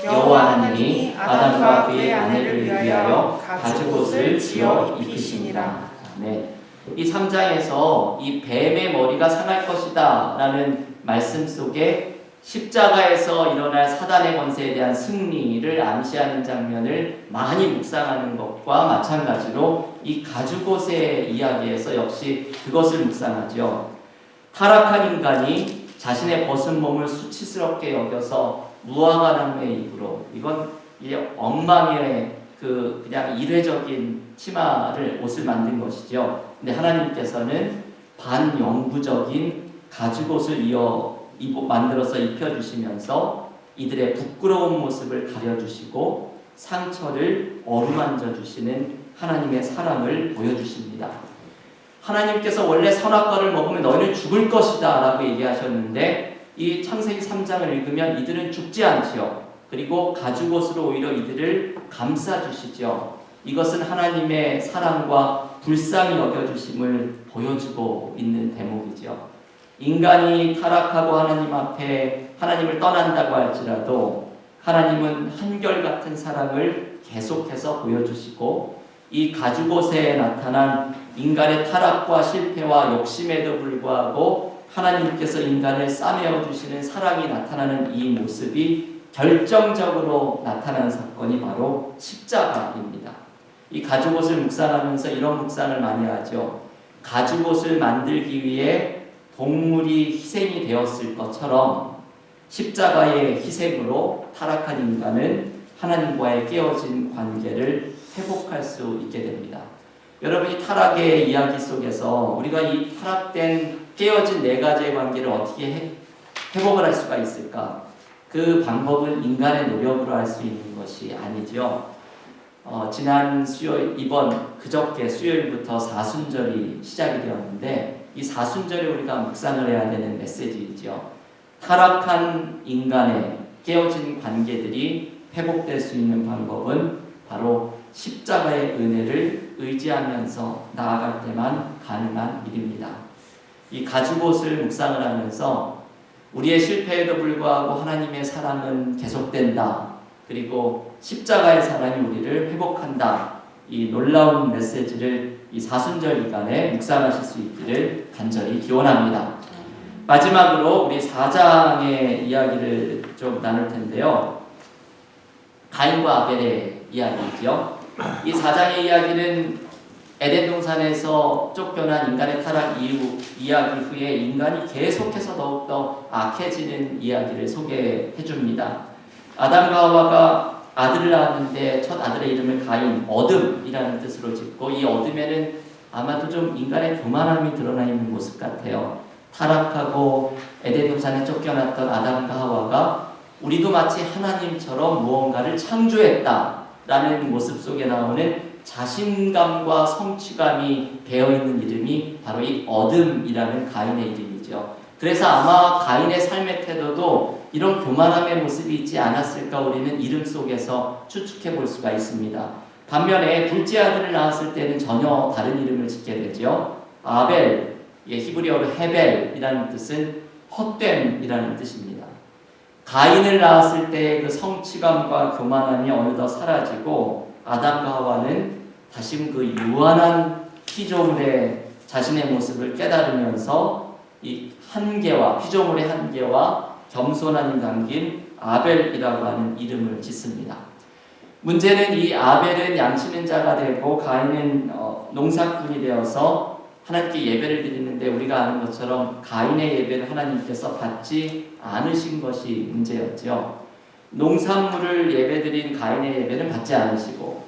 S1: 여호와 하나님이 아담과 그의 아내를 위하여 가죽옷을 지어 입히시니라. 네. 이 3장에서 이 뱀의 머리가 상할 것이다 라는 말씀 속에 십자가에서 일어날 사단의 권세에 대한 승리를 암시하는 장면을 많이 묵상하는 것과 마찬가지로 이 가죽옷의 이야기에서 역시 그것을 묵상하죠. 타락한 인간이 자신의 벗은 몸을 수치스럽게 여겨서 무화과나무의 잎으로, 이건 엉망의 그냥 일회적인 치마를, 옷을 만든 것이죠. 근데 하나님께서는 반영구적인 가죽옷을 만들어서 입혀주시면서 이들의 부끄러운 모습을 가려주시고 상처를 어루만져 주시는 하나님의 사랑을 보여주십니다. 하나님께서 원래 선악과를 먹으면 너희는 죽을 것이다 라고 얘기하셨는데, 이 창세기 3장을 읽으면 이들은 죽지 않지요. 그리고 가죽옷으로 오히려 이들을 감싸주시죠. 이것은 하나님의 사랑과 불쌍히 여겨주심을 보여주고 있는 대목이죠. 인간이 타락하고 하나님 앞에 하나님을 떠난다고 할지라도 하나님은 한결같은 사랑을 계속해서 보여주시고 이 가죽옷에 나타난 인간의 타락과 실패와 욕심에도 불구하고 하나님께서 인간을 싸매어 주시는 사랑이 나타나는 이 모습이 결정적으로 나타난 사건이 바로 십자가입니다. 이 가죽옷을 묵상하면서 이런 묵상을 많이 하죠. 가죽옷을 만들기 위해 동물이 희생이 되었을 것처럼 십자가의 희생으로 타락한 인간은 하나님과의 깨어진 관계를 회복할 수 있게 됩니다. 여러분, 이 타락의 이야기 속에서 우리가 이 타락된 깨어진 네 가지의 관계를 어떻게 회복을 할 수가 있을까? 그 방법은 인간의 노력으로 할 수 있는 것이 아니죠. 지난 수요일, 그저께 수요일부터 사순절이 시작이 되었는데 이 사순절에 우리가 묵상을 해야 되는 메시지이죠. 타락한 인간의 깨어진 관계들이 회복될 수 있는 방법은 바로 십자가의 은혜를 의지하면서 나아갈 때만 가능한 일입니다. 이 가죽옷을 묵상을 하면서 우리의 실패에도 불구하고 하나님의 사랑은 계속된다. 그리고 십자가의 사랑이 우리를 회복한다. 이 놀라운 메시지를 이 사순절 기간에 묵상하실 수 있기를 간절히 기원합니다. 마지막으로 우리 4장의 이야기를 좀 나눌 텐데요. 가인과 아벨의 이야기이죠. 이 4장의 이야기는 에덴 동산에서 쫓겨난 인간의 타락 이야기 후에 인간이 계속해서 더욱더 악해지는 이야기를 소개해 줍니다. 아담과 하와가 아들을 낳았는데 첫 아들의 이름을 가인, 어둠이라는 뜻으로 짓고 이 어둠에는 아마도 좀 인간의 교만함이 드러나 있는 모습 같아요. 타락하고 에덴 동산에 쫓겨났던 아담과 하와가 우리도 마치 하나님처럼 무언가를 창조했다라는 모습 속에 나오는 자신감과 성취감이 배어있는 이름이 바로 이 어둠이라는 가인의 이름이죠. 그래서 아마 가인의 삶의 태도도 이런 교만함의 모습이 있지 않았을까 우리는 이름 속에서 추측해 볼 수가 있습니다. 반면에 둘째 아들을 낳았을 때는 전혀 다른 이름을 짓게 되죠. 아벨, 히브리어로 헤벨이라는 뜻은 헛됨이라는 뜻입니다. 가인을 낳았을 때의 그 성취감과 교만함이 어느덧 사라지고 아담과 하와는 다시 그 유한한 피조물의 자신의 모습을 깨달으면서 이 한계와 피조물의 한계와 겸손함이 담긴 아벨이라고 하는 이름을 짓습니다. 문제는 이 아벨은 양치는 자가 되고 가인은 농사꾼이 되어서 하나님께 예배를 드리는데 우리가 아는 것처럼 가인의 예배를 하나님께서 받지 않으신 것이 문제였죠. 농산물을 예배드린 가인의 예배는 받지 않으시고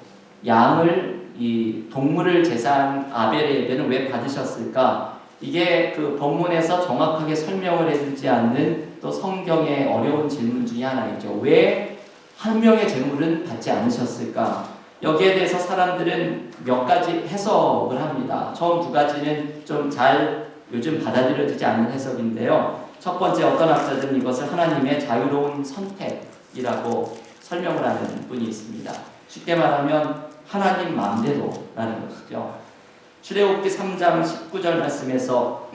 S1: 양을 이 동물을 제사한 아벨의 예배는 왜 받으셨을까? 이게 그 본문에서 정확하게 설명을 해주지 않는 또 성경의 어려운 질문 중에 하나이죠. 왜 한 명의 제물은 받지 않으셨을까? 여기에 대해서 사람들은 몇 가지 해석을 합니다. 처음 두 가지는 좀 잘 요즘 받아들여지지 않는 해석인데요. 첫 번째, 어떤 학자들은 이것을 하나님의 자유로운 선택이라고 설명을 하는 분이 있습니다. 쉽게 말하면 하나님 마음대로라는 것이죠. 출애굽기 3장 19절 말씀에서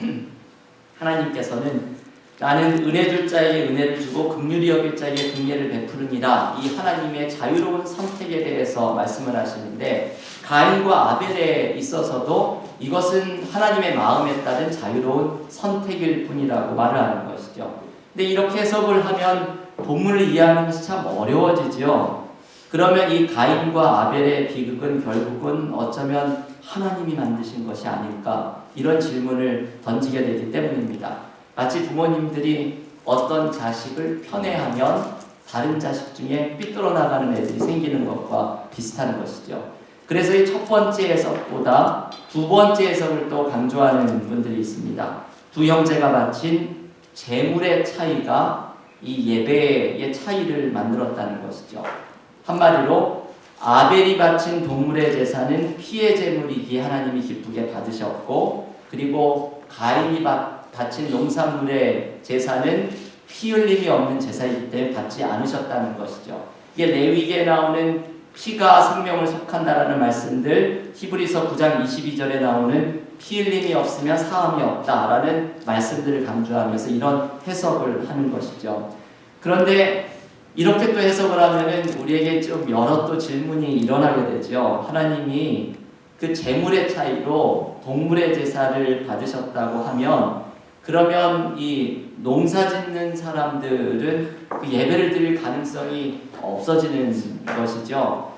S1: 하나님께서는 나는 은혜 줄 자에게 은혜를 주고 긍휼히 여길 자에게 긍휼을 베푸느니라, 이 하나님의 자유로운 선택에 대해서 말씀을 하시는데 가인과 아벨에 있어서도 이것은 하나님의 마음에 따른 자유로운 선택일 뿐이라고 말을 하는 것이죠. 근데 이렇게 해석을 하면 본문을 이해하는 것이 참 어려워지죠. 그러면 이 가인과 아벨의 비극은 결국은 어쩌면 하나님이 만드신 것이 아닐까, 이런 질문을 던지게 되기 때문입니다. 마치 부모님들이 어떤 자식을 편애하면 다른 자식 중에 삐뚤어 나가는 애들이 생기는 것과 비슷한 것이죠. 그래서 이 첫 번째 해석보다 두 번째 해석을 또 강조하는 분들이 있습니다. 두 형제가 바친 제물의 차이가 이 예배의 차이를 만들었다는 것이죠. 한마디로 아벨이 바친 동물의 제사는 피의 제물이기에 하나님이 기쁘게 받으셨고, 그리고 가인이 바친 농산물의 제사는 피 흘림이 없는 제사이기 때문에 받지 않으셨다는 것이죠. 이게 레위기에 나오는 피가 생명을 속한다라는 말씀들, 히브리서 9장 22절에 나오는 피 흘림이 없으면 사함이 없다라는 말씀들을 강조하면서 이런 해석을 하는 것이죠. 그런데 이렇게 또 해석을 하면은 우리에게 좀 여러 또 질문이 일어나게 되죠. 하나님이 그 재물의 차이로 동물의 제사를 받으셨다고 하면 그러면 이 농사 짓는 사람들은 그 예배를 드릴 가능성이 없어지는 것이죠.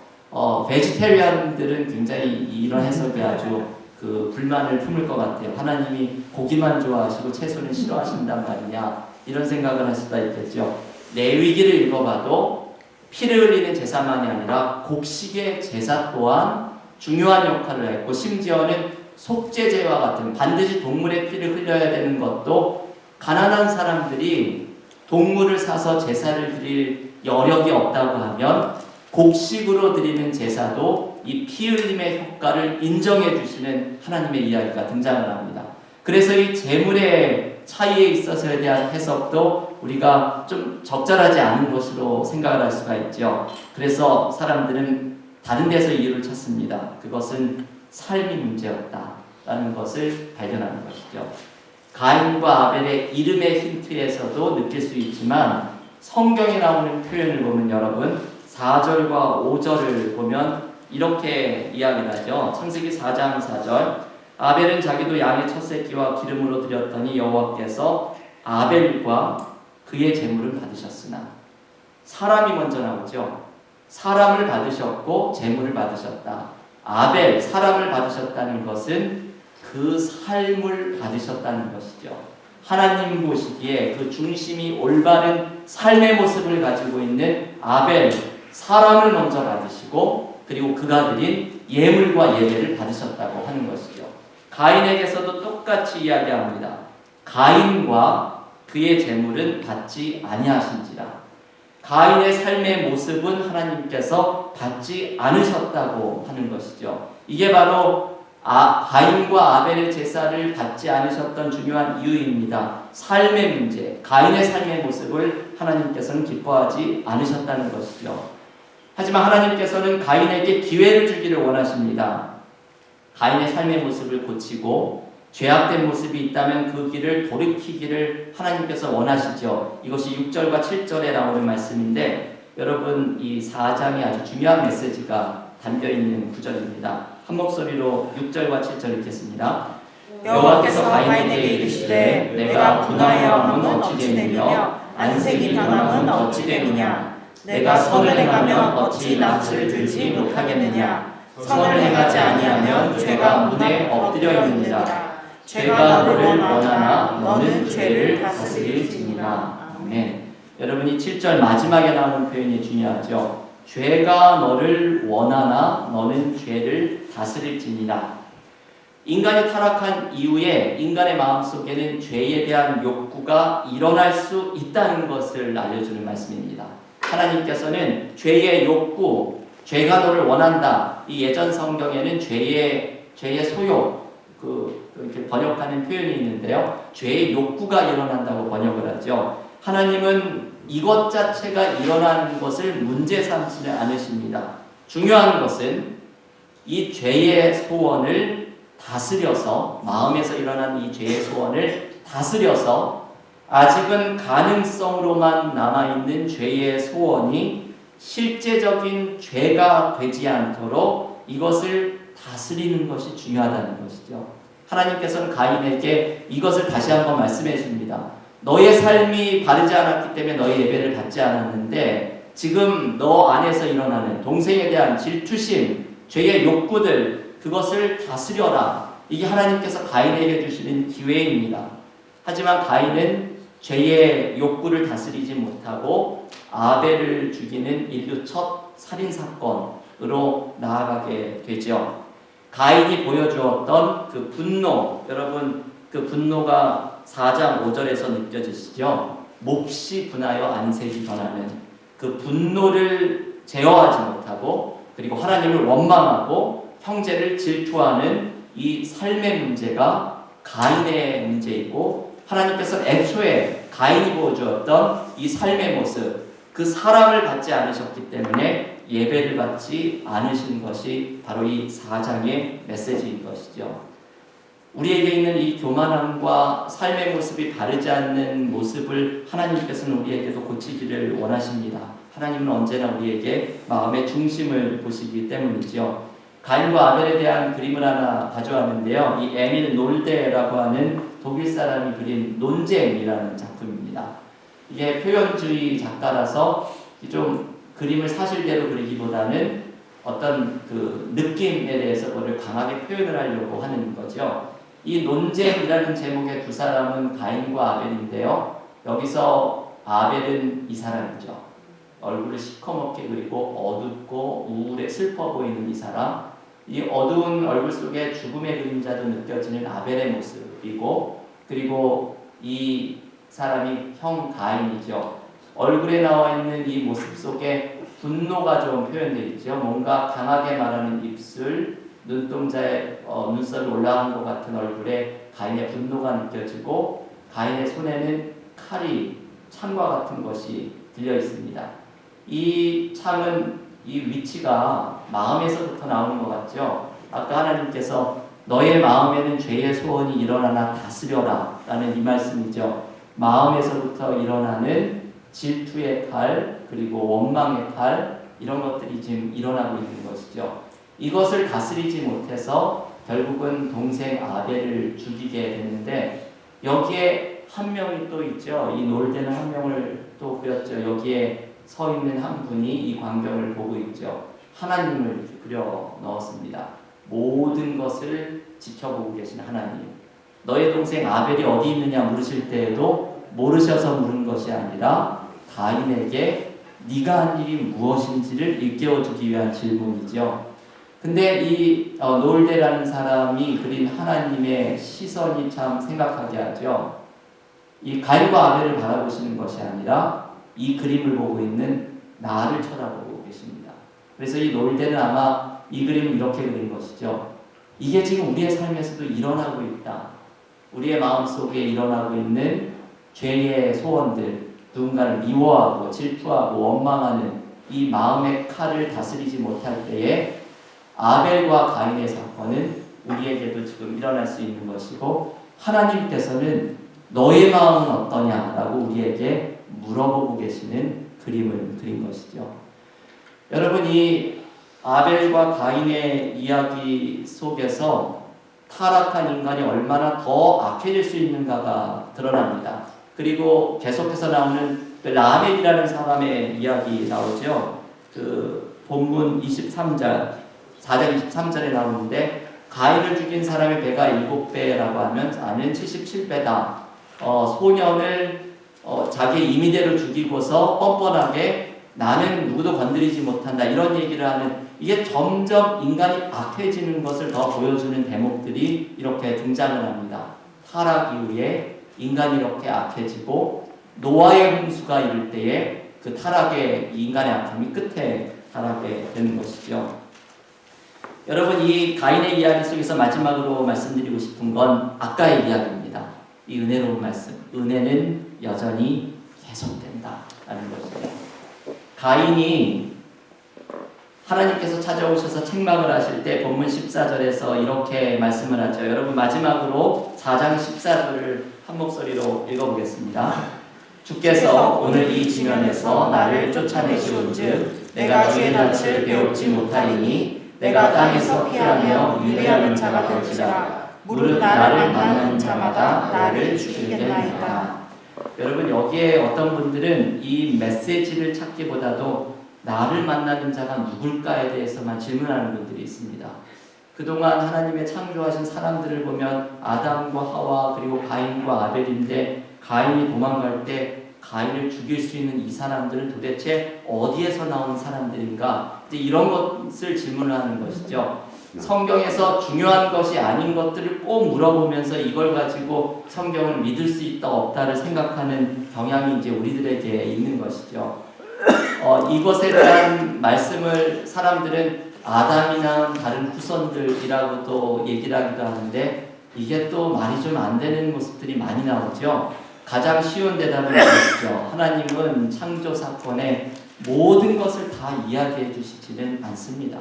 S1: 베지테리안들은 굉장히 이런 해석에 아주 그 불만을 품을 것 같아요. 하나님이 고기만 좋아하시고 채소는 싫어하신단 말이냐 이런 생각을 할 수가 있겠죠. 레위기를 읽어봐도 피를 흘리는 제사만이 아니라 곡식의 제사 또한 중요한 역할을 했고 심지어는 속죄제와 같은 반드시 동물의 피를 흘려야 되는 것도 가난한 사람들이 동물을 사서 제사를 드릴 여력이 없다고 하면 곡식으로 드리는 제사도 이 피 흘림의 효과를 인정해 주시는 하나님의 이야기가 등장을 합니다. 그래서 이 재물의 차이에 있어서에 대한 해석도 우리가 좀 적절하지 않은 것으로 생각을 할 수가 있죠. 그래서 사람들은 다른 데서 이유를 찾습니다. 그것은 삶이 문제였다라는 것을 발견하는 것이죠. 가인과 아벨의 이름의 힌트에서도 느낄 수 있지만 성경에 나오는 표현을 보면 여러분 4절과 5절을 보면 이렇게 이야기를 하죠. 창세기 4장 4절 아벨은 자기도 양의 첫 새끼와 기름으로 드렸더니 여호와께서 아벨과 그의 제물을 받으셨으나 사람이 먼저 나오죠. 사람을 받으셨고 제물을 받으셨다. 아벨 사람을 받으셨다는 것은 그 삶을 받으셨다는 것이죠. 하나님 보시기에 그 중심이 올바른 삶의 모습을 가지고 있는 아벨 사람을 먼저 받으시고 그리고 그가 드린 예물과 예배를 받으셨다고 하는 것이죠. 가인에게서도 똑같이 이야기합니다. 가인과 그의 제물은 받지 아니하신지라. 가인의 삶의 모습은 하나님께서 받지 않으셨다고 하는 것이죠. 이게 바로 가인과 아벨의 제사를 받지 않으셨던 중요한 이유입니다. 삶의 문제, 가인의 삶의 모습을 하나님께서는 기뻐하지 않으셨다는 것이죠. 하지만 하나님께서는 가인에게 기회를 주기를 원하십니다. 가인의 삶의 모습을 고치고 죄악된 모습이 있다면 그 길을 돌이키기를 하나님께서 원하시죠. 이것이 6절과 7절에 나오는 말씀인데 여러분 이 4장에 아주 중요한 메시지가 담겨있는 구절입니다. 한 목소리로 6절과 7절 읽겠습니다. 여호와께서 가인에게 이르시되 내가 분하여 함은 어찌 되느냐 안색이 변함은 어찌 되느냐 내가 선을 행하면 어찌 낯을 들지 못하겠느냐 선을 행하지 아니하면 죄가 문에 엎드려 있느니라 죄가 너를 원하나 너는 죄를 다스릴지니라. 아멘. 여러분이 7절 마지막에 나오는 표현이 중요하죠. 죄가 너를 원하나 너는 죄를 다스릴지니라. 인간이 타락한 이후에 인간의 마음속에는 죄에 대한 욕구가 일어날 수 있다는 것을 알려주는 말씀입니다. 하나님께서는 죄의 욕구, 죄가 너를 원한다. 이 예전 성경에는 죄의 소욕, 이렇게 번역하는 표현이 있는데요. 죄의 욕구가 일어난다고 번역을 하죠. 하나님은 이것 자체가 일어나는 것을 문제 삼지는 않으십니다. 중요한 것은 이 죄의 소원을 다스려서 마음에서 일어나는 이 죄의 소원을 다스려서 아직은 가능성으로만 남아있는 죄의 소원이 실제적인 죄가 되지 않도록 이것을 다스리는 것이 중요하다는 것이죠. 하나님께서는 가인에게 이것을 다시 한번 말씀해 줍니다. 너의 삶이 바르지 않았기 때문에 너의 예배를 받지 않았는데 지금 너 안에서 일어나는 동생에 대한 질투심, 죄의 욕구들 그것을 다스려라. 이게 하나님께서 가인에게 주시는 기회입니다. 하지만 가인은 죄의 욕구를 다스리지 못하고 아벨을 죽이는 인류 첫 살인사건으로 나아가게 되죠. 가인이 보여주었던 그 분노, 여러분 그 분노가 4장 5절에서 느껴지시죠? 몹시 분하여 안색이 변하는 그 분노를 제어하지 못하고 그리고 하나님을 원망하고 형제를 질투하는 이 삶의 문제가 가인의 문제이고 하나님께서 애초에 가인이 보여주었던 이 삶의 모습 그 사람을 받지 않으셨기 때문에 예배를 받지 않으신 것이 바로 이 4장의 메시지인 것이죠. 우리에게 있는 이 교만함과 삶의 모습이 바르지 않는 모습을 하나님께서는 우리에게도 고치기를 원하십니다. 하나님은 언제나 우리에게 마음의 중심을 보시기 때문이죠. 가인과 아벨에 대한 그림을 하나 가져왔는데요. 이 에밀 놀데라고 하는 독일 사람이 그린 논쟁이라는 작품입니다. 이게 표현주의 작가라서 좀 그림을 사실대로 그리기보다는 어떤 그 느낌에 대해서 그걸 강하게 표현을 하려고 하는 거죠. 이 논쟁이라는 제목의 두 사람은 가인과 아벨인데요. 여기서 아벨은 이 사람이죠. 얼굴을 시커멓게 그리고 어둡고 우울해 슬퍼 보이는 이 사람. 이 어두운 얼굴 속에 죽음의 그림자도 느껴지는 아벨의 모습이고, 그리고 이 사람이 형 가인이죠. 얼굴에 나와 있는 이 모습 속에 분노가 좀 표현되어 있죠. 뭔가 강하게 말하는 입술, 눈동자에 눈썹이 올라간 것 같은 얼굴에 가인의 분노가 느껴지고, 가인의 손에는 칼이 창과 같은 것이 들려 있습니다. 이 창은 이 위치가 마음에서부터 나오는 것 같죠. 아까 하나님께서 너의 마음에는 죄의 소원이 일어나나 다스려라 라는 이 말씀이죠. 마음에서부터 일어나는 질투의 칼, 그리고 원망의 칼, 이런 것들이 지금 일어나고 있는 것이죠. 이것을 다스리지 못해서 결국은 동생 아벨을 죽이게 되는데, 여기에 한 명이 또 있죠. 이 놀대는 한 명을 또 그렸죠. 여기에 서 있는 한 분이 이 광경을 보고 있죠. 하나님을 그려 넣었습니다. 모든 것을 지켜보고 계신 하나님. 너의 동생 아벨이 어디 있느냐 물으실 때에도 모르셔서 물은 것이 아니라 가인에게 네가 한 일이 무엇인지를 일깨워주기 위한 질문이죠. 근데 이 노을대라는 사람이 그린 하나님의 시선이 참 생각하게 하죠. 이 가인과 아벨을 바라보시는 것이 아니라 이 그림을 보고 있는 나를 쳐다보고 계십니다. 그래서 이 노을대는 아마 이 그림을 이렇게 그린 것이죠. 이게 지금 우리의 삶에서도 일어나고 있다. 우리의 마음속에 일어나고 있는 죄의 소원들, 누군가를 미워하고 질투하고 원망하는 이 마음의 칼을 다스리지 못할 때에 아벨과 가인의 사건은 우리에게도 지금 일어날 수 있는 것이고, 하나님께서는 너의 마음은 어떠냐라고 우리에게 물어보고 계시는 그림을 그린 것이죠. 여러분, 이 아벨과 가인의 이야기 속에서 타락한 인간이 얼마나 더 악해질 수 있는가가 드러납니다. 그리고 계속해서 나오는 라멕이라는 사람의 이야기 나오죠. 그 본문 23절, 4장 23절에 나오는데, 가인을 죽인 사람의 배가 7배라고 하면 나는 77배다. 소년을 자기 임의대로 죽이고서 뻔뻔하게 나는 누구도 건드리지 못한다, 이런 얘기를 하는, 이게 점점 인간이 악해지는 것을 더 보여주는 대목들이 이렇게 등장을 합니다. 타락 이후에 인간이 이렇게 악해지고 노아의 홍수가 이를 때에 그 타락의 인간의 악함이 끝에 달하게 되는 것이죠. 여러분, 이 가인의 이야기 속에서 마지막으로 말씀드리고 싶은 건 아까의 이야기입니다. 이 은혜로운 말씀, 은혜는 여전히 계속된다라는 것이죠. 가인이 하나님께서 찾아오셔서 책망을 하실 때 본문 14절에서 이렇게 말씀을 하죠. 여러분, 마지막으로 4장 14절을 한 목소리로 읽어보겠습니다. 주께서 오늘 이 지면에서 나를 쫓아내시온즉 내가 주의 낯을 배우지 못하리니 내가 땅에서 피하며 유배하는 자가 될지라 무릇 나를 만나는 자마다 나를 죽이겠나이다. 여러분, 여기에 어떤 분들은 이 메시지를 찾기보다도 나를 만나는 자가 누굴까에 대해서만 질문하는 분들이 있습니다. 그동안 하나님의 창조하신 사람들을 보면 아담과 하와 그리고 가인과 아벨인데, 가인이 도망갈 때 가인을 죽일 수 있는 이 사람들은 도대체 어디에서 나온 사람들인가? 이런 것을 질문하는 것이죠. 성경에서 중요한 것이 아닌 것들을 꼭 물어보면서 이걸 가지고 성경을 믿을 수 있다 없다를 생각하는 경향이 이제 우리들에게 있는 것이죠. 이것에 대한 말씀을 사람들은 아담이나 다른 후손들이라고도 얘기를 하기도 하는데, 이게 또 말이 좀 안 되는 모습들이 많이 나오죠. 가장 쉬운 대답은 이것이죠. 하나님은 창조 사건의 모든 것을 다 이야기해 주시지는 않습니다.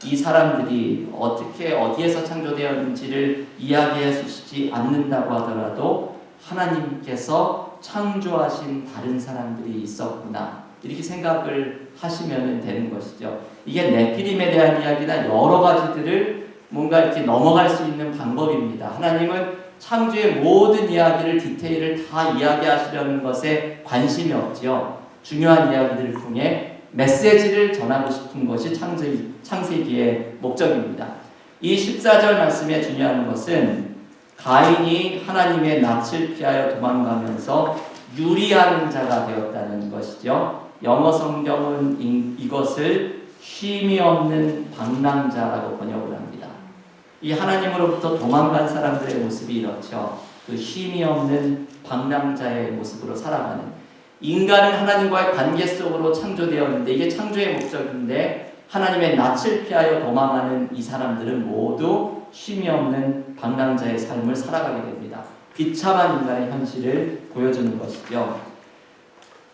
S1: 이 사람들이 어떻게 어디에서 창조되었는지를 이야기해 주시지 않는다고 하더라도 하나님께서 창조하신 다른 사람들이 있었구나, 이렇게 생각을 하시면 되는 것이죠. 이게 네피림에 대한 이야기나 여러 가지들을 뭔가 이렇게 넘어갈 수 있는 방법입니다. 하나님은 창조의 모든 이야기를 디테일을 다 이야기하시려는 것에 관심이 없지요. 중요한 이야기들을 통해 메시지를 전하고 싶은 것이 창세기의 목적입니다. 이 14절 말씀에 중요한 것은 가인이 하나님의 낯을 피하여 도망가면서 유리하는 자가 되었다는 것이죠. 영어 성경은 이것을 쉼이 없는 방랑자라고 번역을 합니다. 이 하나님으로부터 도망간 사람들의 모습이 이렇죠. 그 쉼이 없는 방랑자의 모습으로 살아가는, 인간은 하나님과의 관계 속으로 창조되었는데 이게 창조의 목적인데 하나님의 낯을 피하여 도망하는 이 사람들은 모두 쉼이 없는 방랑자의 삶을 살아가게 됩니다. 비참한 인간의 현실을 보여주는 것이죠.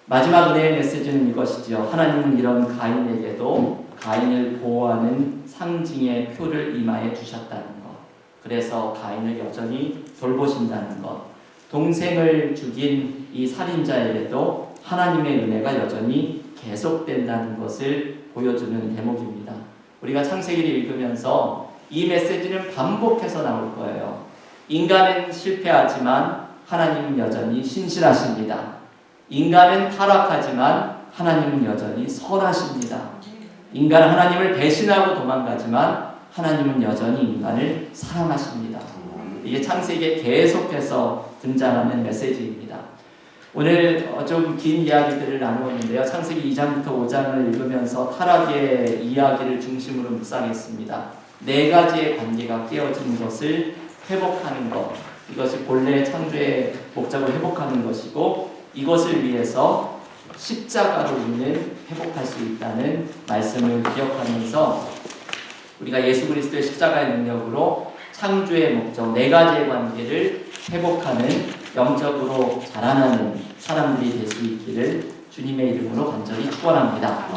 S1: 마지막 은혜의 메시지는 이것이죠. 하나님은 이런 가인에게도 가인을 보호하는 상징의 표를 이마에 주셨다는 것. 그래서 가인을 여전히 돌보신다는 것. 동생을 죽인 이 살인자에게도 하나님의 은혜가 여전히 계속된다는 것을 보여주는 대목입니다. 우리가 창세기를 읽으면서 이 메시지는 반복해서 나올 거예요. 인간은 실패하지만 하나님은 여전히 신실하십니다. 인간은 타락하지만 하나님은 여전히 선하십니다. 인간은 하나님을 배신하고 도망가지만 하나님은 여전히 인간을 사랑하십니다. 이게 창세기에 계속해서 등장하는 메시지입니다. 오늘 좀 긴 이야기들을 나누었는데요. 창세기 2장부터 5장을 읽으면서 타락의 이야기를 중심으로 묵상했습니다. 4가지의 관계가 깨어진 것을 회복하는 것, 이것이 본래의 창조의 목적을 회복하는 것이고 이것을 위해서 십자가로 인해 회복할 수 있다는 말씀을 기억하면서 우리가 예수 그리스도의 십자가의 능력으로 창조의 목적 4가지의 관계를 회복하는 영적으로 자라나는 사람들이 될 수 있기를 주님의 이름으로 간절히 축원합니다.